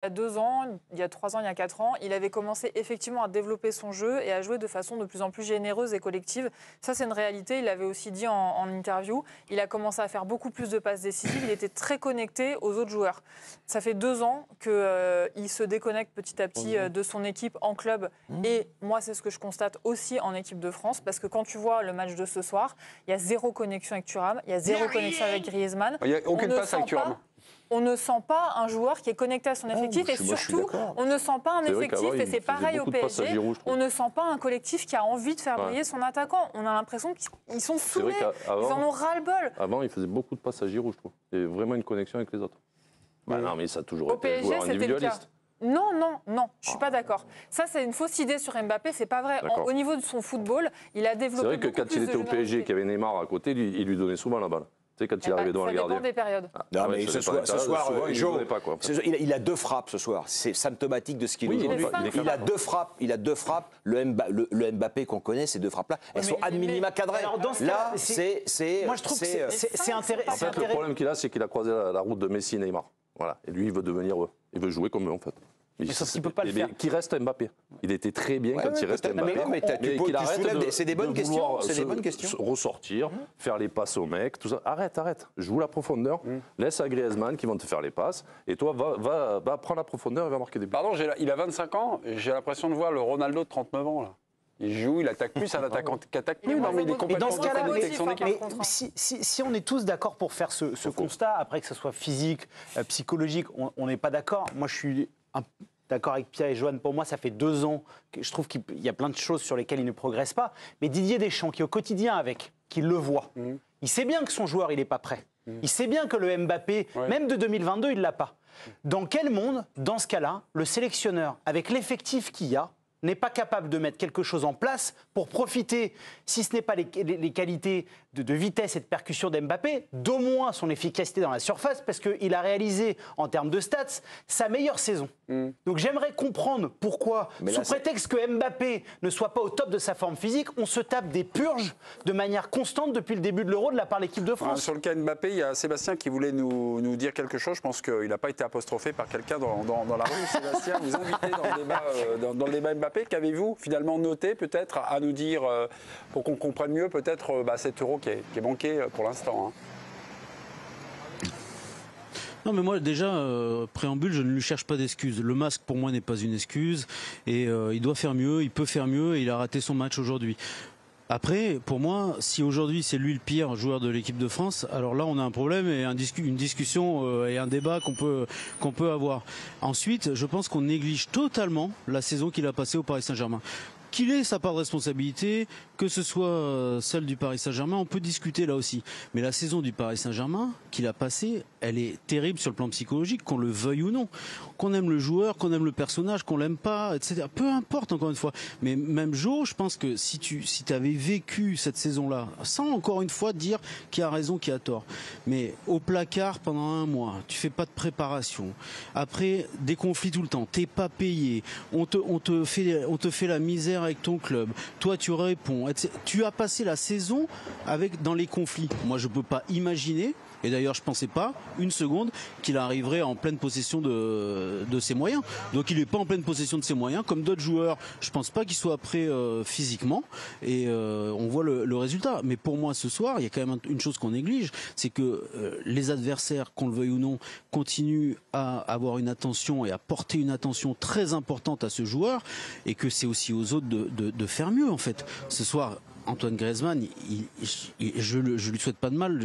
Il y a 2 ans, il y a 3 ans, il y a 4 ans, il avait commencé effectivement à développer son jeu et à jouer de façon de plus en plus généreuse et collective. Ça, c'est une réalité. Il l'avait aussi dit en interview. Il a commencé à faire beaucoup plus de passes décisives. Il était très connecté aux autres joueurs. Ça fait 2 ans qu'il se déconnecte petit à petit de son équipe en club. Et moi, c'est ce que je constate aussi en équipe de France. Parce que quand tu vois le match de ce soir, il y a 0 connexion avec Thuram, il y a 0 connexion avec Griezmann. Il n'y a aucune passe avec Thuram. On ne sent pas un joueur qui est connecté à son effectif et surtout, on ne sent pas un effectif, et c'est pareil au PSG, on ne sent pas un collectif qui a envie de faire briller son attaquant. On a l'impression qu'ils sont saoulés, ils en ont ras-le-bol. Avant, il faisait beaucoup de passes à Giroud, je trouve. Il y avait vraiment une connexion avec les autres. Non, mais ça a toujours été un joueur individualiste. Non, je ne suis pas d'accord. Ça, c'est une fausse idée sur Mbappé, c'est pas vrai. Au niveau de son football, il a développé. C'est vrai que quand il était au PSG, qu'il y avait Neymar à côté, il lui donnait souvent la balle. Quand il arrivait devant le gardien. Ça dépend des périodes. Non, mais ce soir, il a 2 frappes ce soir. C'est symptomatique de ce qu'il est aujourd'hui. Il a 2 frappes. Il a 2 frappes. Le Mbappé qu'on connaît, ces 2 frappes-là, elles sont ad minima cadrées. Là, c'est. Moi, je trouve que c'est intéressant. En fait, le problème qu'il a, c'est qu'il a croisé la route de Messi et Neymar. Voilà. Et lui, il veut devenir eux. Il veut jouer comme eux, en fait. Mais sauf qu'il ne peut pas le faire. Qui reste Mbappé. Il était très bien quand il restait Mbappé. C'est des bonnes questions. C'est des bonnes questions. Ressortir, faire les passes aux mecs, tout ça. Arrête. Joue la profondeur. Laisse à Griezmann qui vont te faire les passes. Et toi, va prendre la profondeur et va marquer des buts. Pardon, il a 25 ans. J'ai l'impression de voir le Ronaldo de 39 ans, là. Il joue, il attaque plus, un attaquant qui attaque plus. Non, mais il est complètement déconnecté avec son équipe. Si on est tous d'accord pour faire ce constat, après que ce soit physique, psychologique, on n'est pas d'accord. Moi, je suis d'accord avec Pierre et Joanne. Pour moi, ça fait 2 ans que je trouve qu'il y a plein de choses sur lesquelles il ne progresse pas. Mais Didier Deschamps, qui est au quotidien qui le voit, il sait bien que son joueur, il n'est pas prêt. Il sait bien que le Mbappé, même de 2022, il ne l'a pas. Dans quel monde, dans ce cas-là, le sélectionneur, avec l'effectif qu'il y a, n'est pas capable de mettre quelque chose en place pour profiter, si ce n'est pas les qualités de vitesse et de percussion d'Mbappé, d'au moins son efficacité dans la surface, parce qu'il a réalisé, en termes de stats, sa meilleure saison. Donc j'aimerais comprendre pourquoi, sous prétexte que Mbappé ne soit pas au top de sa forme physique, on se tape des purges de manière constante depuis le début de l'Euro de la part de l'équipe de France. Sur le cas Mbappé, il y a Sébastien qui voulait nous dire quelque chose. Je pense qu'il n'a pas été apostrophé par quelqu'un dans la rue. Sébastien, vous invitez dans le débat Mbappé. Qu'avez-vous finalement noté peut-être à nous dire, pour qu'on comprenne mieux peut-être cet Euro qui est manqué pour l'instant, Non mais moi déjà, préambule, je ne lui cherche pas d'excuses. Le masque pour moi n'est pas une excuse et il doit faire mieux, il peut faire mieux et il a raté son match aujourd'hui. Après, pour moi, si aujourd'hui c'est lui le pire joueur de l'équipe de France, alors là on a un problème et une discussion et un débat qu'on peut avoir. Ensuite, je pense qu'on néglige totalement la saison qu'il a passée au Paris Saint-Germain. Qu'il ait sa part de responsabilité, que ce soit celle du Paris Saint-Germain, on peut discuter là aussi. Mais la saison du Paris Saint-Germain qu'il a passée, elle est terrible sur le plan psychologique, qu'on le veuille ou non. Qu'on aime le joueur, qu'on aime le personnage, qu'on l'aime pas, etc. Peu importe, encore une fois. Mais même Jo, je pense que si tu avais vécu cette saison-là, sans encore une fois dire qui a raison, qui a tort, mais au placard pendant 1 mois, tu fais pas de préparation. Après, des conflits tout le temps, t'es pas payé, on te fait la misère avec ton club, toi tu réponds, tu as passé la saison dans les conflits. Moi je peux pas imaginer, et d'ailleurs je pensais pas une seconde qu'il arriverait en pleine possession de ses moyens. Donc il est pas en pleine possession de ses moyens, comme d'autres joueurs, je pense pas qu'il soit prêt physiquement, et on voit le résultat. Mais pour moi ce soir, il y a quand même une chose qu'on néglige, c'est que les adversaires, qu'on le veuille ou non, continuent à avoir une attention et à porter une attention très importante à ce joueur, et que c'est aussi aux autres de faire mieux en fait. Ce soir, Antoine Griezmann, je lui souhaite pas de mal,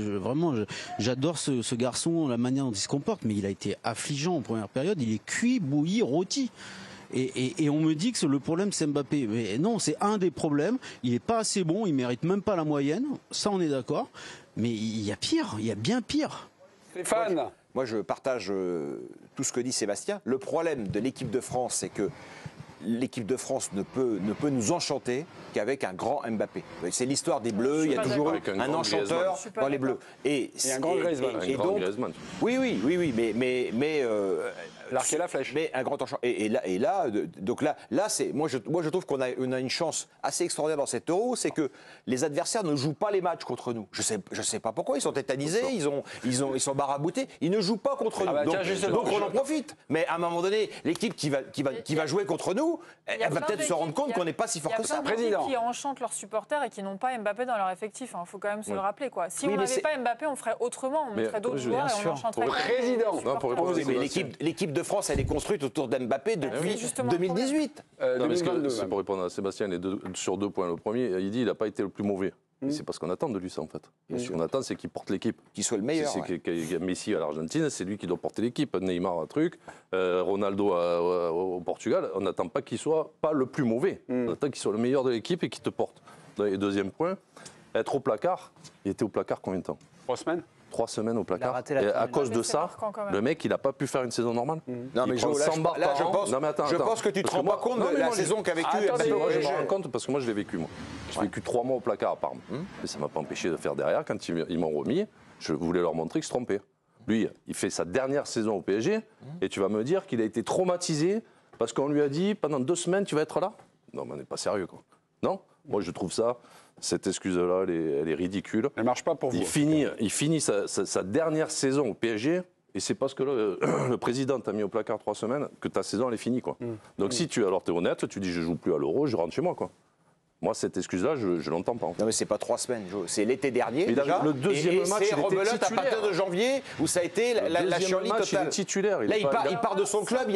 j'adore ce garçon, la manière dont il se comporte, mais il a été affligeant en première période, il est cuit, bouilli, rôti. Et on me dit que le problème c'est Mbappé. Mais non, c'est un des problèmes, il n'est pas assez bon, il mérite même pas la moyenne, ça on est d'accord, mais il y a pire, il y a bien pire. Stéphane, moi je partage tout ce que dit Sébastien. Le problème de l'équipe de France, c'est que l'équipe de France ne peut nous enchanter qu'avec un grand Mbappé. C'est l'histoire des Bleus, il y a toujours eu un enchanteur dans les Bleus. Et un grand Griezmann. Oui, mais L'arc et la flèche. Mais un grand enchant. Donc là, moi je trouve qu'on a une chance assez extraordinaire dans cet Euro, c'est que les adversaires ne jouent pas les matchs contre nous. Je sais pas pourquoi, ils sont tétanisés, ils sont baraboutés, ils ne jouent pas contre nous. Donc on en profite. Mais à un moment donné, l'équipe qui va jouer contre nous, elle va peut-être se rendre compte qu'on n'est pas si fort que ça. Il y a plein d'équipes qui enchantent leurs supporters et qui n'ont pas Mbappé dans leur effectif. Il faut quand même se le rappeler, quoi. Si on n'avait pas Mbappé, on ferait autrement, on mettrait d'autres joueurs et on enchanterait. Mais l'équipe de France, elle est construite autour d'Mbappé depuis 2018. C'est pour répondre à Sébastien, sur 2 points. Le premier, il dit qu'il n'a pas été le plus mauvais. C'est parce qu'on attend de lui ça en fait. Ce qu'on attend, c'est qu'il porte l'équipe. Qu'il soit le meilleur. Messi à l'Argentine, c'est lui qui doit porter l'équipe. Neymar un truc, Ronaldo au Portugal. On n'attend pas qu'il soit pas le plus mauvais. On attend qu'il soit le meilleur de l'équipe et qu'il te porte. Et deuxième point, être au placard. Il était au placard combien de temps? 3 semaines. 3 semaines au placard. Et à cause de ça, le mec, il n'a pas pu faire une saison normale. Non, mais je pense que tu te rends pas compte de la saison qu'a vécu. Moi, je me rends compte parce que moi, je l'ai vécu. J'ai vécu 3 mois au placard à Parme. Mais ça ne m'a pas empêché de faire derrière. Quand ils m'ont remis, je voulais leur montrer qu'ils se trompaient. Lui, il fait sa dernière saison au PSG et tu vas me dire qu'il a été traumatisé parce qu'on lui a dit pendant 2 semaines, tu vas être là? Non, mais on n'est pas sérieux, quoi. Non? Moi, je trouve ça. Cette excuse-là, elle est ridicule. Elle ne marche pas pour vous. Il finit sa dernière saison au PSG et c'est parce que le président t'a mis au placard 3 semaines que ta saison, elle est finie, quoi. Donc si tu es honnête, tu dis je joue plus à l'Euro, je rentre chez moi, quoi. Moi, cette excuse-là, je ne l'entends pas. En fait. Non, mais c'est pas 3 semaines, c'est l'été dernier. Mais déjà, le deuxième match, c'est rebelote à partir de janvier où ça a été la chienlit totale. Il est titulaire. Là, il part de son club,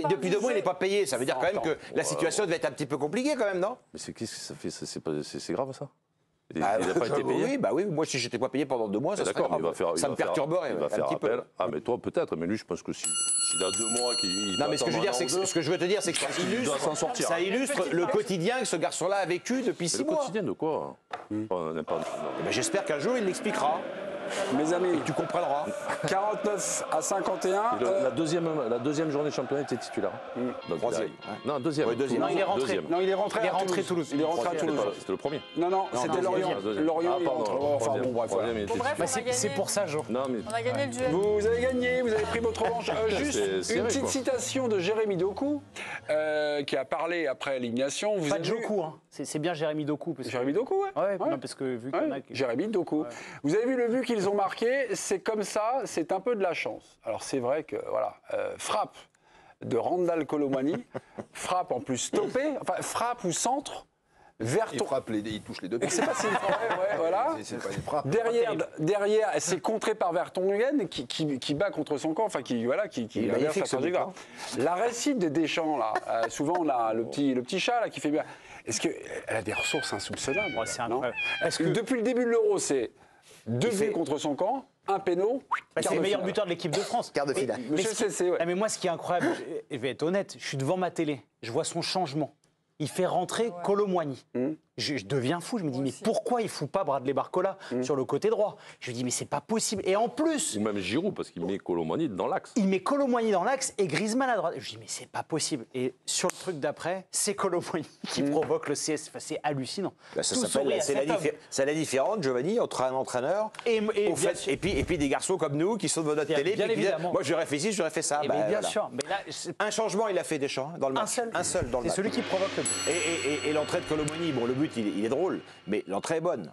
depuis 2 mois, il n'est pas payé. Ça veut dire quand même que la situation devait être un petit peu compliquée, quand même, non? Mais qu'est-ce que ça fait? C'est grave, ça? Il n'a pas été payé? Oui, moi si je n'étais pas payé pendant 2 mois, ça serait grave. Ça me perturberait. Il va faire appel. Ah, mais toi peut-être, mais lui je pense que s'il a 2 mois qu'il. Non, mais ce que je veux te dire, c'est que ça illustre le quotidien que ce garçon-là a vécu depuis 6 mois. Le quotidien de quoi? J'espère qu'un jour il l'expliquera. Mes amis, tu comprendras. 49 à 51. La deuxième journée de championnat était titulaire. Troisième. Non, deuxième. Non, il est rentré. Non, il est rentré à Toulouse. Il est rentré à Toulouse. C'était le premier. Non, c'était Lorient. Lorient, il est rentré. Enfin bon, bref. C'est pour ça, Jo. On a gagné le duel. Vous avez gagné, vous avez pris votre revanche. Juste une petite citation de Jérémy Doku, qui a parlé après l'élimination. Pas de Doku, hein. C'est bien Jérémy Doku. Jérémy Doku, ouais. Non, parce que vu qu'il y en a... Jérémy Doku. Vous avez vu le but qu'ils ont marqué, c'est comme ça, c'est un peu de la chance. Alors c'est vrai que, voilà, frappe de Randal Colomani, frappe en plus stoppée, enfin frappe ou centre, Il touche les 2 pieds. c'est pas si voilà. C'est pas une frappe. Derrière, c'est contré par Vertonghen qui bat contre son camp, enfin qui inverse sa trajectoire. La récite de Deschamps là, souvent on a le petit chat là qui fait bien. Est-ce qu'elle a des ressources insoupçonnables? C'est incroyable. Est-ce que depuis le début de l'Euro, c'est 2 buts contre son camp, un péno, c'est le meilleur buteur de l'équipe de France. Quart de finale. Mais moi, ce qui est incroyable, je vais être honnête, je suis devant ma télé, je vois son changement. Il fait rentrer Colomboigny. Je deviens fou, je me dis, mais pourquoi il ne fout pas Bradley Barcola sur le côté droit? Je me dis, mais c'est pas possible. Et en plus... Ou même Giroud, parce qu'il met Colomboigny dans l'axe. Il met Colomboigny dans l'axe et Griezmann à droite. Je me dis, mais c'est pas possible. Et sur le truc d'après, c'est Colomboigny qui provoque le CS. Enfin, c'est hallucinant. C'est la différence, Giovanni, entre un entraîneur et puis des garçons comme nous qui sont devant notre télé. Bien évidemment. Moi, j'aurais fait ci, j'aurais fait ça. Bien sûr. Mais là, un changement, il a fait Deschamps dans le match. Un seul dans le match. C'est celui qui provoque le but. Et l'entrée de Colomboigny, bon, le but, il est drôle, mais l'entrée est bonne.